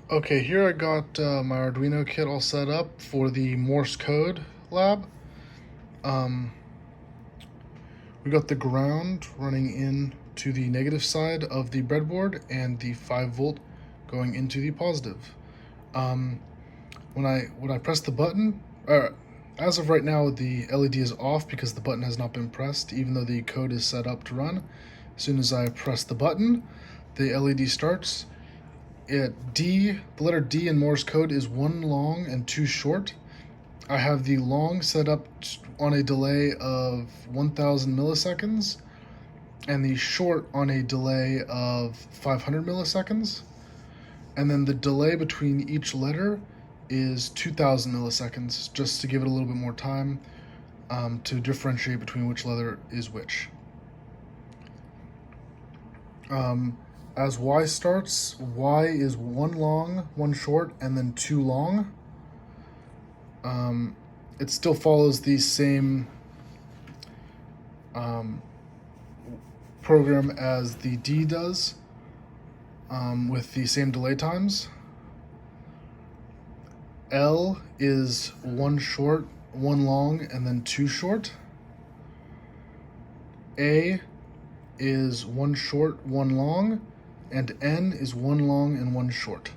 Okay, here I got my Arduino kit all set up for the Morse code lab. Um, we got the ground running in to the negative side of the breadboard and the 5 volt going into the positive. Um, when I press the button, as of right now, the LED is off because the button has not been pressed, even though the code is set up to run. As soon as I press the button, the LED starts. The letter D in Morse code is one long and two short. I have the long set up on a delay of 1000 milliseconds and the short on a delay of 500 milliseconds. And then the delay between each letter is 2000 milliseconds, just to give it a little bit more time to differentiate between which letter is which. As Y starts, Y is one long, one short, and then two long. It still follows the same program as the D does, with the same delay times. L is one short, one long, and then two short. A is one short, one long, and N is one long and one short.